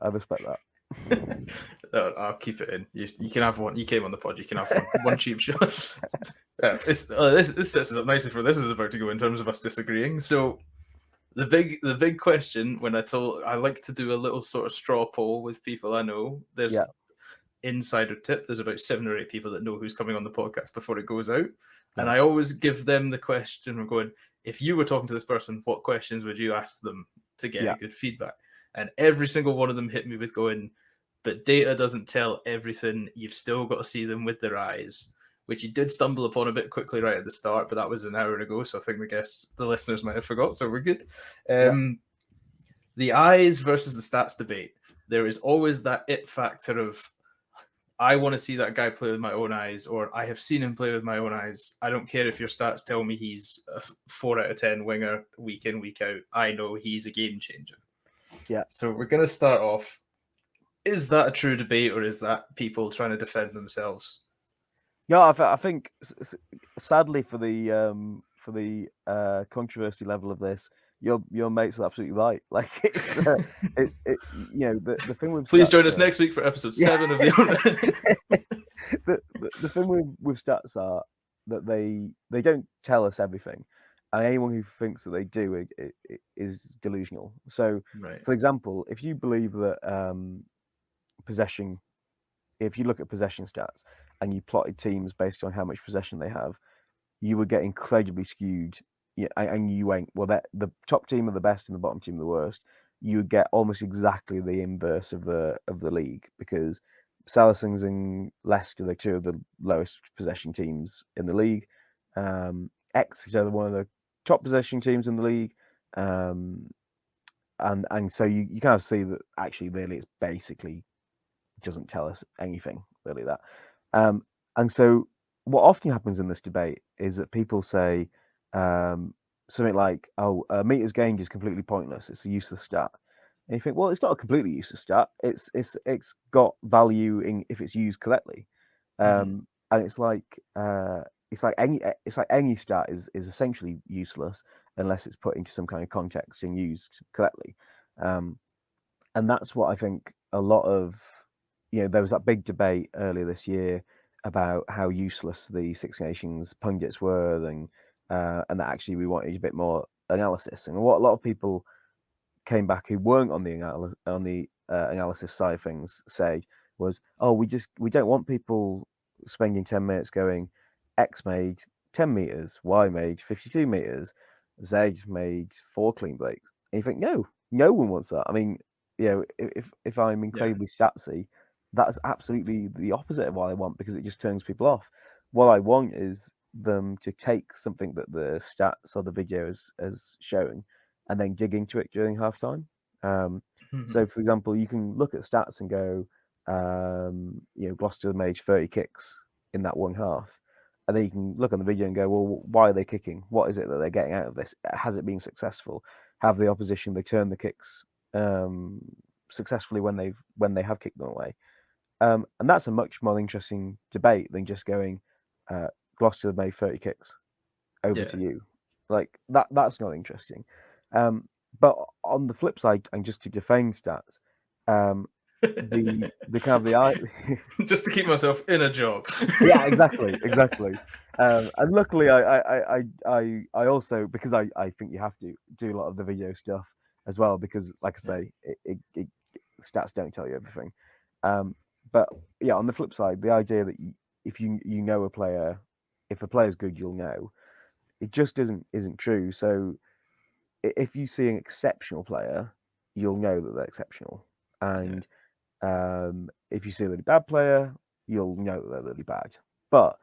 I respect that. No, I'll keep it in. You can have one. You came on the pod. You can have one cheap shot. This sets us up nicely for this is about to go in terms of us disagreeing. So the big question when I like to do a little sort of straw poll with people I know. There's insider tip. There's about 7 or 8 people that know who's coming on the podcast before it goes out, and I always give them the question. I'm going, if you were talking to this person, what questions would you ask them to get a good feedback? And every single one of them hit me with going, but data doesn't tell everything. You've still got to see them with their eyes, which you did stumble upon a bit quickly right at the start, but that was an hour ago, so I think the listeners might have forgot, so we're good. The eyes versus the stats debate. There is always that it factor of, I want to see that guy play with my own eyes, or I have seen him play with my own eyes. I don't care if your stats tell me he's a 4 out of 10 winger week in, week out. I know he's a game changer. Yeah. So we're going to start off. Is that a true debate, or is that people trying to defend themselves? Yeah, I think sadly for the controversy level of this, your mates are absolutely right. Like it's the thing with please join us next week for episode 7 of the the thing with stats are that they don't tell us everything, and anyone who thinks that they do is delusional. So, for example, if you believe that possession, if you look at possession stats and you plotted teams based on how much possession they have, you would get incredibly skewed. Yeah, and you went, well, that the top team are the best and the bottom team are the worst. You would get almost exactly the inverse of the league, because Saracens and Leicester, they're 2 of the lowest possession teams in the league. X are one of the top possession teams in the league. And so you kind of see that actually really it's basically doesn't tell us anything really that. And so what often happens in this debate is that people say something like, meters gained is completely pointless. It's a useless stat. And you think, well, it's not a completely useless stat. It's got value if it's used correctly. And it's like any stat is essentially useless unless it's put into some kind of context and used correctly. And that's what I think a lot of, there was that big debate earlier this year about how useless the Six Nations pundits were, and that actually we wanted a bit more analysis. And what a lot of people came back who weren't on the analysis side of things say was, we don't want people spending 10 minutes going, X made 10 meters, Y made 52 meters, Z made 4 clean breaks. And you think, no one wants that. I mean, if I'm incredibly statsy, that's absolutely the opposite of what I want, because it just turns people off. What I want is them to take something that the stats or the video is showing and then dig into it during halftime. So, for example, you can look at stats and go, Gloucester made 30 kicks in that one half. And then you can look on the video and go, well, why are they kicking? What is it that they're getting out of this? Has it been successful? Have the opposition, they turn the kicks successfully when they have kicked them away? And that's a much more interesting debate than just going, Gloucester made 30 kicks, over to you. Like that's not interesting. But on the flip side, and just to defend stats, the kind of the just to keep myself in a job. Yeah, exactly. And luckily, I also, because I think you have to do a lot of the video stuff as well, because like I say, it stats don't tell you everything. But yeah, on the flip side, the idea that if you know a player, if a player's good, you'll know, it just isn't true. So if you see an exceptional player, you'll know that they're exceptional, and if you see a really bad player, you'll know that they're really bad. But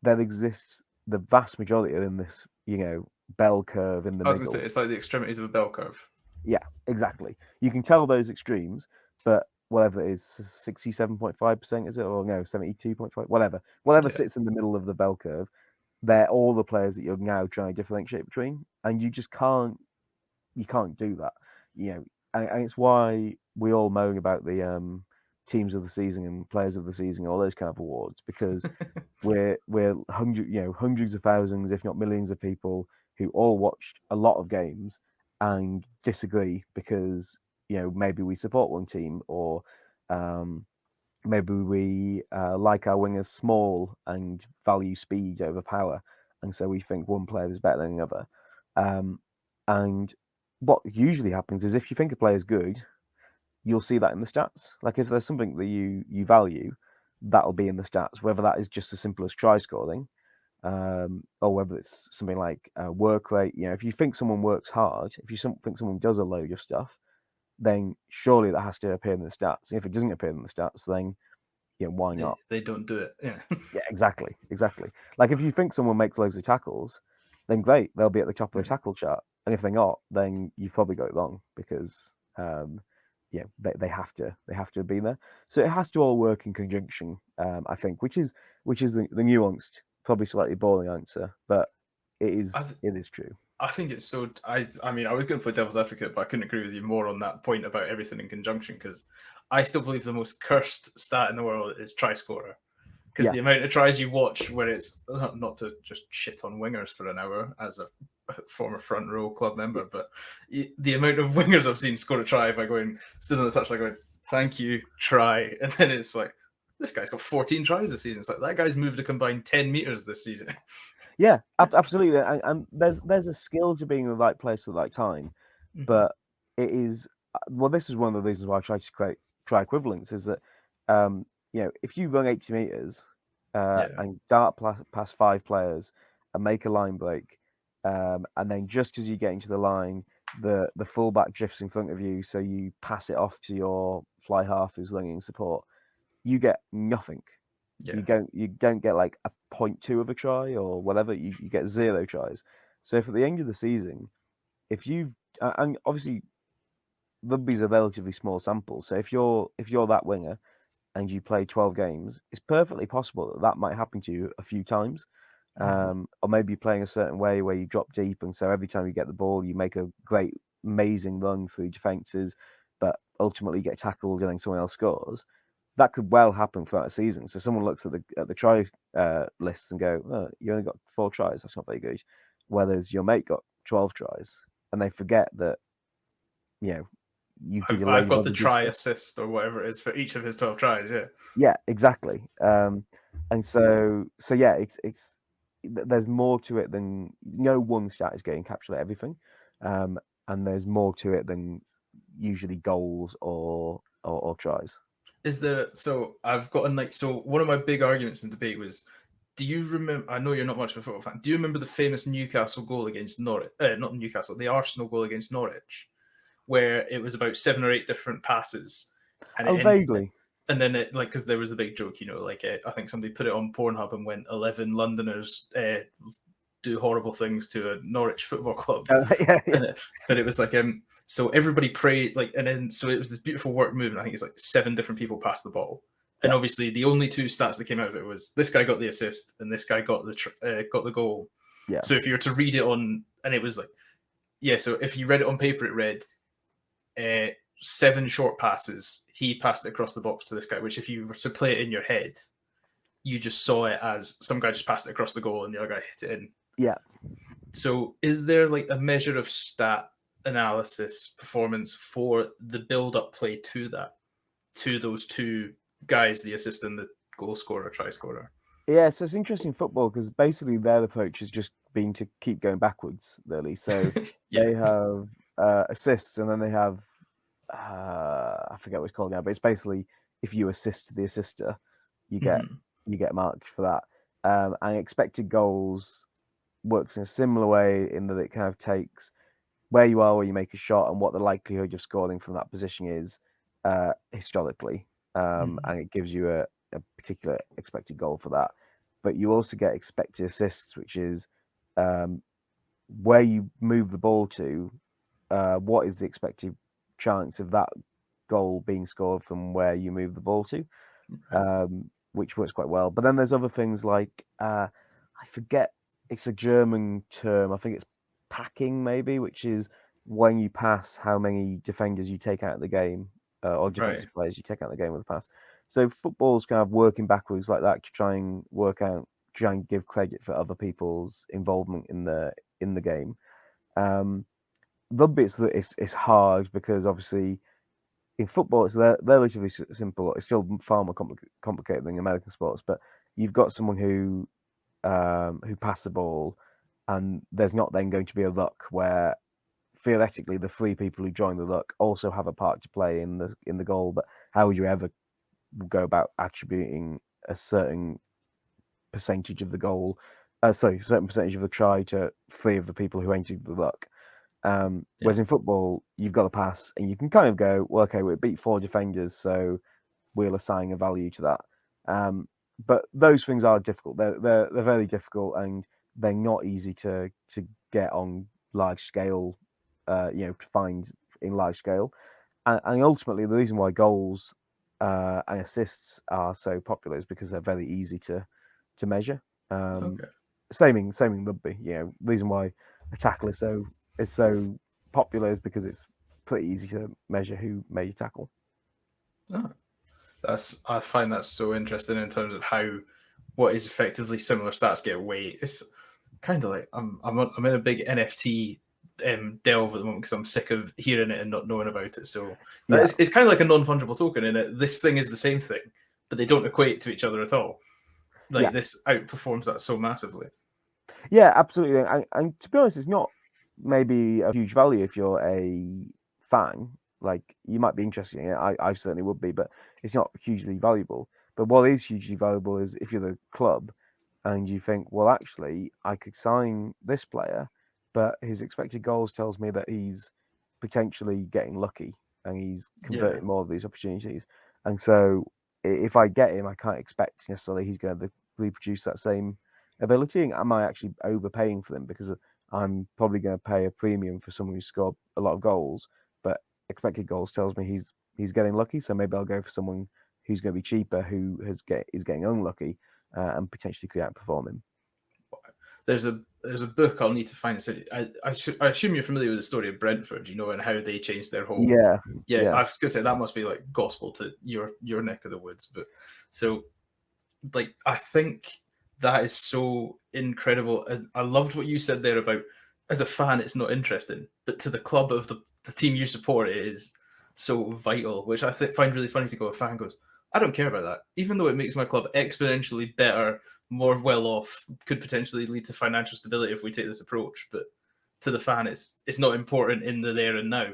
there exists the vast majority in this, bell curve in the middle. I was going to say, it's like the extremities of a bell curve. Yeah, exactly. You can tell those extremes, but whatever it is, 67.5%, is it? Or no, 72.5, whatever sits in the middle of the bell curve, they're all the players that you're now trying to differentiate between, and you just can't do that, and it's why we all moan about the teams of the season and players of the season, all those kind of awards, because we're hundreds of thousands, if not millions of people who all watched a lot of games and disagree because maybe we support one team, or maybe we like our wingers small and value speed over power, and so we think one player is better than another. And what usually happens is if you think a player is good, you'll see that in the stats. Like if there's something that you value, that'll be in the stats, whether that is just as simple as try scoring, or whether it's something like work rate. If you think someone works hard, if you think someone does a load of stuff, then surely that has to appear in the stats. And if it doesn't appear in the stats, then why not? They don't do it. Yeah. Yeah, exactly. Like if you think someone makes loads of tackles, then great, they'll be at the top of the tackle chart. And if they're not, then you've probably got it wrong because they have to be there. So it has to all work in conjunction, I think, which is the nuanced, probably slightly boring answer, but it is true. I think it's so. I mean, I was going to play devil's advocate, but I couldn't agree with you more on that point about everything in conjunction, because I still believe the most cursed stat in the world is try scorer. Because the amount of tries you watch where it's not to just shit on wingers for an hour as a former front row club member, but the amount of wingers I've seen score a try by going stood on the touchline going, "Thank you, try," and then it's like, this guy's got 14 tries this season. It's like that guy's moved a combined 10 meters this season. Yeah, absolutely. And there's a skill to being in the right place at the right time, but it is this is one of the reasons why I try to create try equivalents is that if you run 80 meters and dart past 5 players and make a line break, and then just as you get into the line, the fullback drifts in front of you, so you pass it off to your fly half who's running support, you get nothing. Yeah. You don't get like a 0.2 of a try or whatever. You get 0 tries. So if at the end of the season, if you and obviously rugby's a relatively small sample, so if you're that winger and you play 12 games, it's perfectly possible that that might happen to you a few times. Or maybe you're playing a certain way where you drop deep, and so every time you get the ball, you make a great, amazing run through defenses, but ultimately get tackled and then someone else scores. That could well happen throughout a season. So someone looks at the try lists and go, "Oh, you only got 4 tries. That's not very good." Whereas your mate got 12 tries, and they forget that you did a load I've of got the other good try stuff. assist or whatever it is for each of his 12 tries. Yeah. Yeah, exactly. And so yeah, it's there's more to it than no one stat is going to encapsulate everything, and there's more to it than usually goals or tries. Is there? So I've gotten so one of my big arguments in debate was, do you remember? I know you're not much of a football fan. Do you remember the famous Newcastle goal against Norwich? Not Newcastle, the Arsenal goal against Norwich, where it was about 7 or 8 different passes, and Oh, vaguely. and then it because there was a big joke, I think somebody put it on Pornhub and went 11 Londoners do horrible things to a Norwich football club, Yeah. But it was like so everybody prayed and then so it was this beautiful work movement. I think it's like 7 different people passed the ball, and obviously the only 2 stats that came out of it was this guy got the assist and this guy got the goal. Yeah. So if you were to read it on, and it was so if you read it on paper, it read 7 short passes. He passed it across the box to this guy, which if you were to play it in your head, you just saw it as some guy just passed it across the goal and the other guy hit it in. Yeah. So is there a measure of stat analysis performance for the build-up play to those 2 guys, the assist and the goal scorer, try scorer? Yeah, so it's interesting football because basically their approach has just been to keep going backwards, really. So they have assists, and then they have I forget what it's called now, but it's basically if you assist the assister, you get marked for that. And expected goals works in a similar way in that it kind of takes where you are, where you make a shot, and what the likelihood of scoring from that position is historically, and it gives you a particular expected goal for that. But you also get expected assists, which is where you move the ball to, what is the expected chance of that goal being scored from where you move the ball to, which works quite well. But then there's other things like I forget, it's a German term. I think it's packing maybe, which is when you pass, how many defenders you take out of the game, or defensive players you take out of the game with a pass. So football's kind of working backwards like that to try and give credit for other people's involvement in the game. Rugby it's hard because obviously in football, it's relatively simple. It's still far more complicated than American sports, but you've got someone who pass the ball, and there's not then going to be a luck where theoretically the three people who join the luck also have a part to play in the goal. But how would you ever go about attributing a certain percentage of the goal, certain percentage of the try to three of the people who entered the luck? Whereas in football, you've got a pass, and you can kind of go, well, okay, we beat four defenders, so we'll assign a value to that. But those things are difficult. They're very difficult, and they're not easy to get on large scale. To find in large scale, and ultimately the reason why goals and assists are so popular is because they're very easy to measure. Same in rugby. The reason why a tackle is so popular is because it's pretty easy to measure who made a tackle. Oh. I find that so interesting in terms of how what is effectively similar stats get weight. It's kind of like I'm in a big NFT delve at the moment because I'm sick of hearing it and not knowing about it. So it's kind of like a non-fungible token in it. This thing is the same thing, but they don't equate to each other at all. This outperforms that so massively. Yeah, absolutely. And to be honest, it's not maybe a huge value if you're a fan. Like, you might be interested in it. I certainly would be, but it's not hugely valuable. But what is hugely valuable is if you're the club and you think, well, actually, I could sign this player, but his expected goals tells me that he's potentially getting lucky and he's converting more of these opportunities. And so if I get him, I can't expect necessarily he's going to reproduce that same ability. And am I actually overpaying for them because I'm probably going to pay a premium for someone who scored a lot of goals, but expected goals tells me he's getting lucky. So maybe I'll go for someone who's going to be cheaper, who is getting unlucky, and potentially could outperform him. There's a book I'll need to find. I assume you're familiar with the story of Brentford, and how they changed their whole. Yeah. I was gonna say that must be like gospel to your neck of the woods, but so I think that is so incredible. I loved what you said there about as a fan, it's not interesting, but to the club of the team you support, it is so vital. Which I find really funny to go. A fan goes, I don't care about that, even though it makes my club exponentially better, more well off, could potentially lead to financial stability if we take this approach. But to the fan, it's not important in the there and now,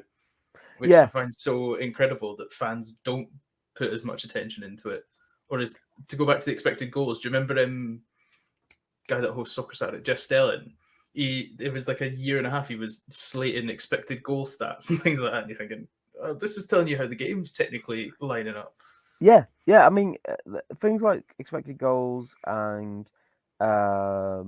which I find so incredible that fans don't put as much attention into it. Or is to go back to the expected goals. Do you remember guy that hosts Soccer Saturday, Jeff Stelling? It was like a year and a half. He was slating expected goal stats and things like that. And you're thinking, oh, this is telling you how the game's technically lining up. Yeah. I mean, things like expected goals and I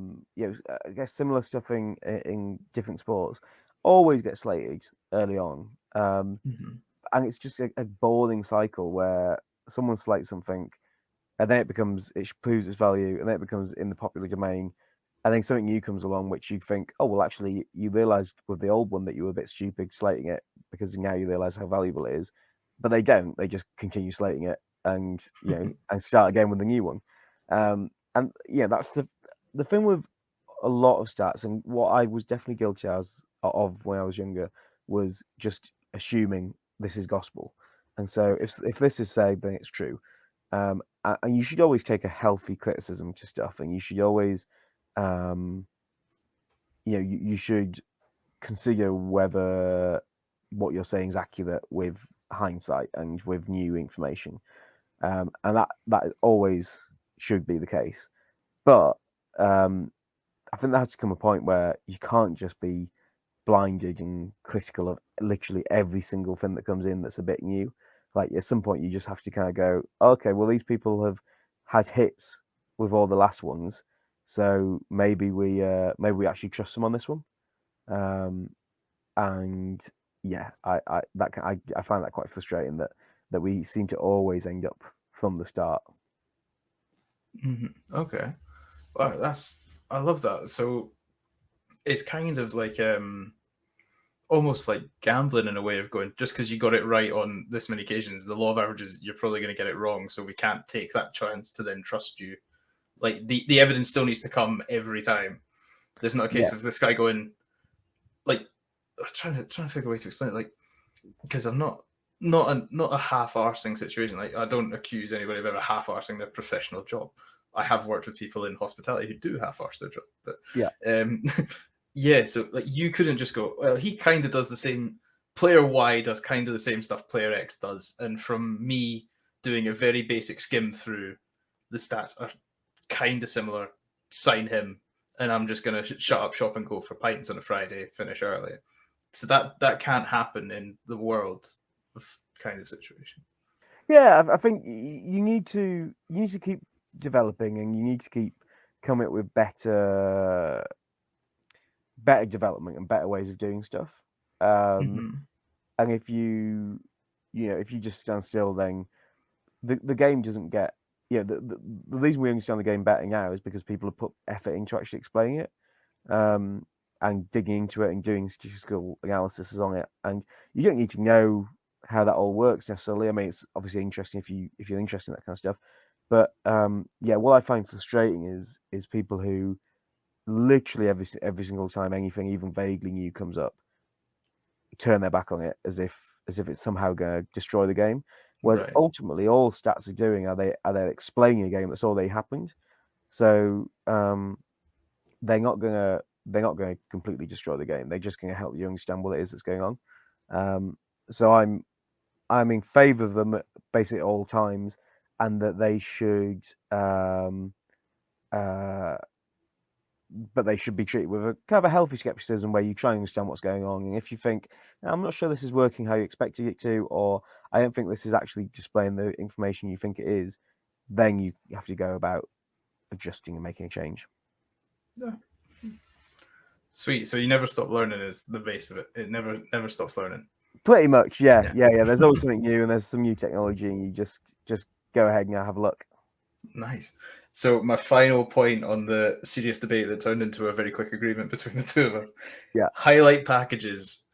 guess similar stuff in different sports always get slated early on, and it's just a boring cycle where someone slates something, and then it proves its value, and then it becomes in the popular domain, and then something new comes along which you think, oh well, actually you realised with the old one that you were a bit stupid slating it because now you realise how valuable it is, but they don't. They just continue slating it, and and start again with the new one. And that's the thing with a lot of stats, and what I was definitely guilty of when I was younger was just assuming this is gospel. And so if this is said, then it's true. And you should always take a healthy criticism to stuff, and you should always, you should consider whether what you're saying is accurate with hindsight and with new information, and that always should be the case. But I think there has to come a point where you can't just be blinded and critical of literally every single thing that comes in that's a bit new. Like, at some point you just have to kind of go, okay, well, these people have had hits with all the last ones, so maybe we actually trust them on this one. And yeah, I find that quite frustrating that we seem to always end up from the start. Okay, well, I love that. So it's kind of like almost like gambling in a way of going, just because you got it right on this many occasions, the law of averages, you're probably going to get it wrong, so we can't take that chance to then trust you. Like, the evidence still needs to come every time. There's not a case of this guy going, like, I'm trying to figure a way to explain it, like, because I'm not not a half-arsing situation. Like, I don't accuse anybody of ever half-arsing their professional job. I have worked with people in hospitality who do half-arse their job, but Yeah. yeah. So like, you couldn't just go, well, he kind of does the same. Player Y does kind of the same stuff Player X does, and from me doing a very basic skim through, the stats are kind of similar. Sign him, and I'm just gonna shut up shop and go for pints on a Friday, finish early. So that can't happen in the world of kind of situation. Yeah, I think you need to keep developing, and you need to keep coming up with better development and better ways of doing stuff. Mm-hmm. And if you just stand still, then the game doesn't get. The reason we understand the game better now is because people have put effort into actually explaining it, and digging into it and doing statistical analysis on it. And you don't need to know how that all works necessarily. I mean, it's obviously interesting if you're interested in that kind of stuff. But yeah, what I find frustrating is people who literally every single time anything even vaguely new comes up, turn their back on it as if it's somehow going to destroy the game. Whereas Right. ultimately, all stats are doing are they explaining a game that's already happened. So they're not gonna completely destroy the game. They're just going to help you understand what it is that's going on. So I'm in favour of them at basically all times, and that they should but they should be treated with a kind of a healthy skepticism where you try and understand what's going on. And if you think, I'm not sure this is working how you expected it to, or I don't think this is actually displaying the information you think it is, then you have to go about adjusting and making a change. Yeah. Sweet. So you never stop learning is the base of it. It never stops learning. Pretty much, yeah. There's always something new, and there's some new technology, and you just go ahead and have a look. Nice. So my final point on the serious debate that turned into a very quick agreement between the two of us. Yeah. Highlight packages.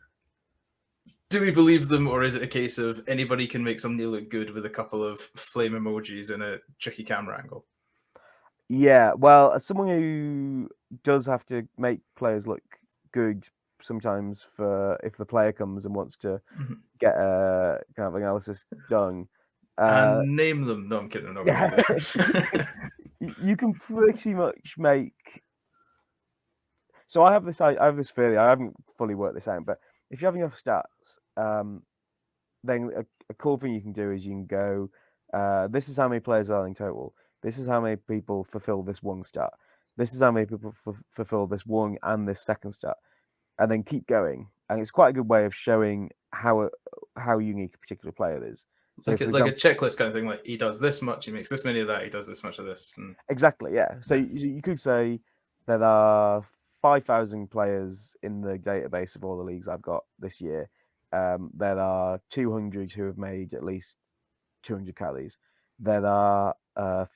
Do we believe them, or is it a case of anybody can make something look good with a couple of flame emojis and a tricky camera angle? Yeah, well, as someone who does have to make players look good sometimes for if the player comes and wants to get a kind of analysis done. And name them. No, I'm kidding. I'm not Yeah. gonna do that. You can pretty much make. So I have this theory. I haven't fully worked this out, but if you have enough stats, then a cool thing you can do is you can go, this is how many players are in total. This is how many people fulfill this one stat. This is how many people fulfill this one and this second stat, and then keep going. And it's quite a good way of showing how unique a particular player is. So, like a checklist kind of thing. Like, he does this much, he makes this many of that, he does this much of this. And... Exactly, yeah. So you could say there are 5,000 players in the database of all the leagues I've got this year. There are 200 who have made at least 200 carries. There are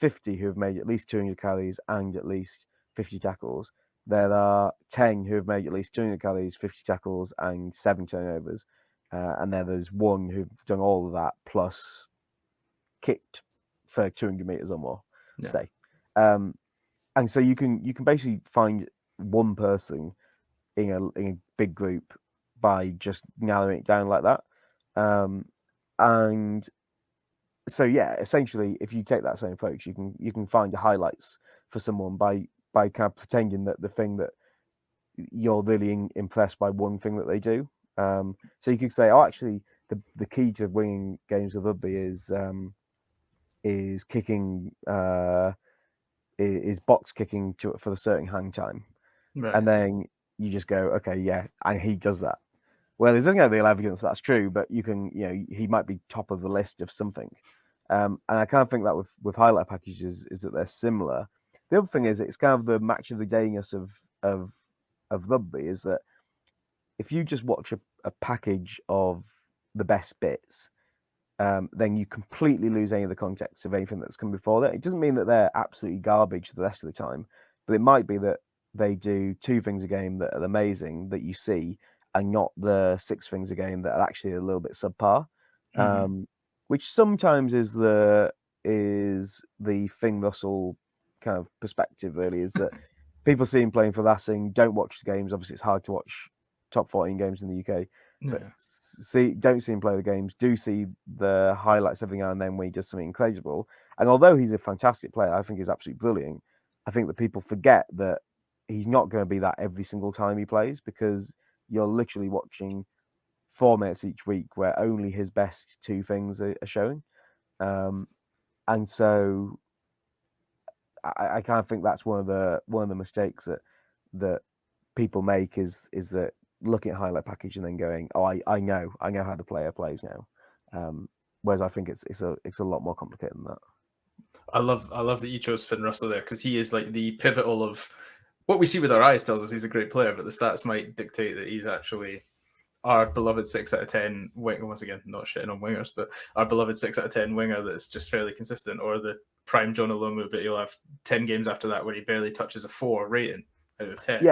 50 who have made at least 200 carries and at least 50 tackles. There are 10 who have made at least 200 carries, 50 tackles, and 7 turnovers. And then there's one who've done all of that plus kicked for 200 meters or more, say. And so you can basically find one person in a big group by just narrowing it down like that. And so yeah, essentially, if you take that same approach, you can find the highlights for someone by kind of pretending that the thing that you're really impressed by one thing that they do. So you could say, oh, actually, the key to winning games of rugby is kicking, is box kicking for the certain hang time, and then you just go, okay, yeah, and he does that. Well, there's no real evidence that's true, but you can, he might be top of the list of something. And I kind of think that with highlight packages is that they're similar. The other thing is it's kind of the match of the dayness of rugby is that if you just watch a package of the best bits, then you completely lose any of the context of anything that's come before that. It doesn't mean that they're absolutely garbage the rest of the time, but it might be that they do 2 things a game that are amazing that you see, and not the 6 things a game that are actually a little bit subpar. Which sometimes is the Finn Russell kind of perspective, really, is that people see him playing for Racing, don't watch the games. Obviously, it's hard to watch top 14 games in the UK. but Yeah. don't see him play the games. Do see the highlights every now and then when he does something incredible. And although he's a fantastic player, I think he's absolutely brilliant. I think that people forget that he's not going to be that every single time he plays, because you're literally watching 4 minutes each week where only his best two things are showing. And so I kind of think that's one of the mistakes that people make is that looking at highlight package and then going, oh, I know how the player plays now. Whereas I think it's a lot more complicated than that. I love that you chose Finn Russell there, because he is like the pivotal of what we see with our eyes tells us he's a great player, but the stats might dictate that he's actually our beloved 6 out of 10 winger. Once again, not shitting on wingers, but our beloved 6 out of 10 winger that's just fairly consistent, or the prime John Olomu, but you'll have 10 games after that where he barely touches a 4 rating out of 10.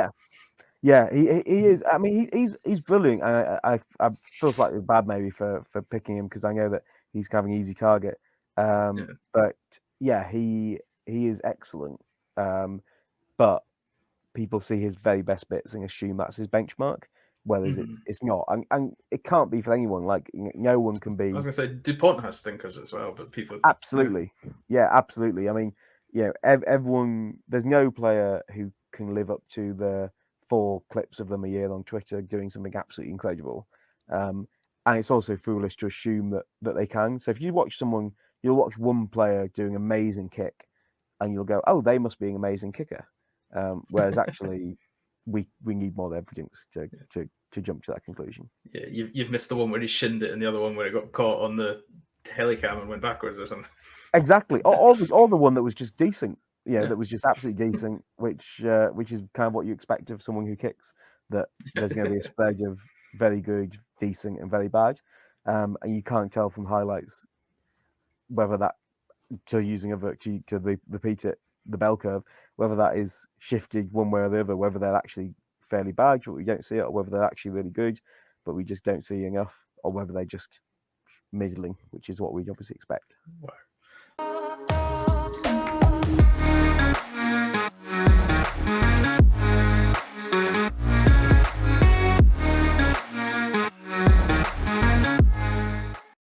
Yeah, he is. I mean, he's brilliant. I feel slightly bad maybe for picking him, because I know that he's kind of an easy target. But yeah, he is excellent. But people see his very best bits and assume that's his benchmark, whereas it's not, and it can't be for anyone. Like, no one can be. I was gonna say DuPont has stinkers as well, but people absolutely, yeah, absolutely. I mean, everyone. There's no player who can live up to the 4 clips of them a year on Twitter doing something absolutely incredible. And it's also foolish to assume that they can. So if you watch someone, you'll watch one player doing an amazing kick, and you'll go, oh, they must be an amazing kicker. Whereas actually, we need more evidence to jump to that conclusion. Yeah, you've missed the one where he shinned it, and the other one where it got caught on the helicam and went backwards or something. Exactly, or the one that was just decent. That was just absolutely decent, which is kind of what you expect of someone who kicks. That there's going to be a spread of very good, decent, and very bad, and you can't tell from highlights whether that, to using to repeat it, the bell curve, whether that is shifted one way or the other, whether they're actually fairly bad, but we don't see it, or whether they're actually really good, but we just don't see enough, or whether they're just middling, which is what we obviously expect. Wow.